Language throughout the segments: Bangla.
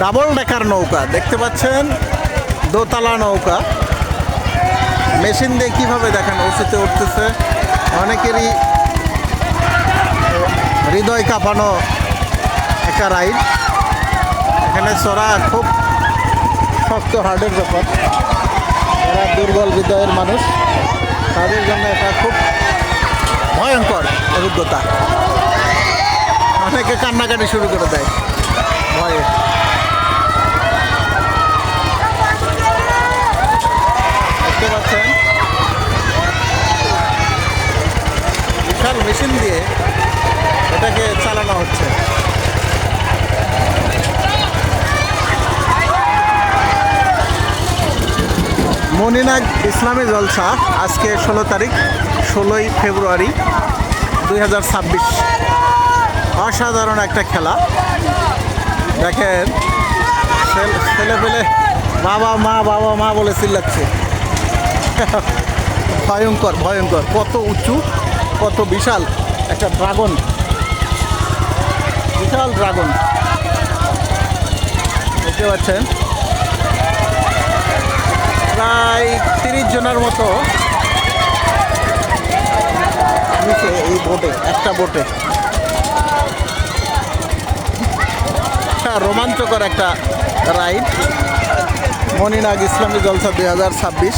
ডাবল ডেকার নৌকা দেখতে পাচ্ছেন, দোতলা নৌকা। মেশিন দিয়ে কীভাবে দেখেন উঁচুতে উঠতেছে, অনেকেরই হৃদয় কাঁপানো একটা রাইড। এখানে চড়া খুব শক্ত হার্ডের ব্যাপার। যারা দুর্বল হৃদয়ের মানুষ তাদের জন্য এটা খুব ভয়ঙ্কর অভিজ্ঞতা। অনেকে কান্নাকাটি শুরু করে দেয় ভয়ে। দেখতে পাচ্ছেন বিশাল মেশিন দিয়ে এটাকে চালানো হচ্ছে। মনিনাগ ইসলামী জলসা আজকে 16 তারিখ, 16ই ফেব্রুয়ারি 2026। অসাধারণ একটা খেলা দেখেন। ছেলে পেলে বাবা মা বলে চিল্লাচ্ছে। ভয়ঙ্কর ভয়ঙ্কর, কত উঁচু, কত বিশাল একটা ড্রাগন, বিশাল ড্রাগন দেখতে পাচ্ছেন। প্রায় 30 জনের মতো এই বোটে, একটা বোটে। রোমাঞ্চকর একটা রাইড। মনিনাগ ইসলামী জলসা 2026,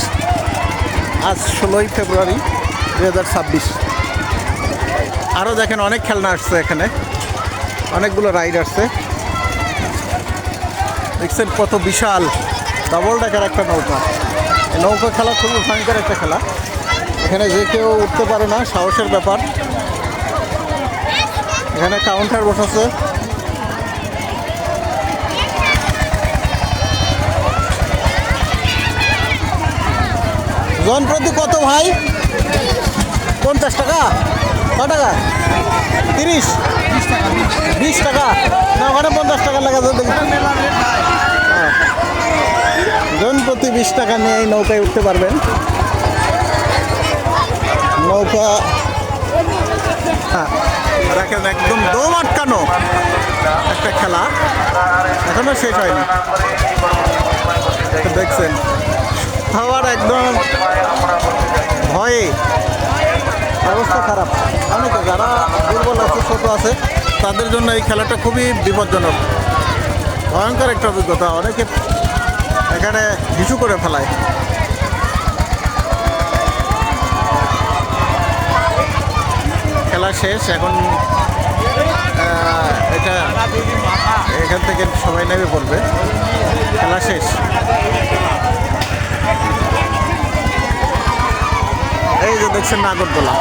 আজ 16ই ফেব্রুয়ারি 2026। আরও দেখেন অনেক খেলনা আসছে এখানে, অনেকগুলো রাইড আসছে। দেখছেন কত বিশাল ডাবল ডেকার একটা নৌকা। এই নৌকা খেলা খুবই ভয়ঙ্কর একটা খেলা। এখানে যে কেউ উঠতে পারে না, সাহসের ব্যাপার। এখানে কাউন্টার বসাচ্ছে। জন প্রতি কত ভাই? 50 টাকা? ক টাকা? 30? 20 টাকা না, ওখানে 50 টাকা লাগা যায়। জন প্রতি 20 টাকা নিয়ে এই নৌকায় উঠতে পারবেন। নৌকা দেখেন একদম দম আটকানো একটা খেলা, এখনো শেষ হয়নি। দেখছেন খাওয়ার একদম ভয়ে অবস্থা খারাপ। অনেকে যারা দুর্বল আছে, ছোট আছে, তাদের জন্য এই খেলাটা খুবই বিপজ্জনক। ভয়ঙ্কর একটা অভিজ্ঞতা, অনেকে এখানে হিসু করে ফেলায়। খেলা শেষ, এখন এটা এখান থেকে সবাই নেমে পড়বে। খেলা শেষ। এই যে দেখছেন নাগরদোলা।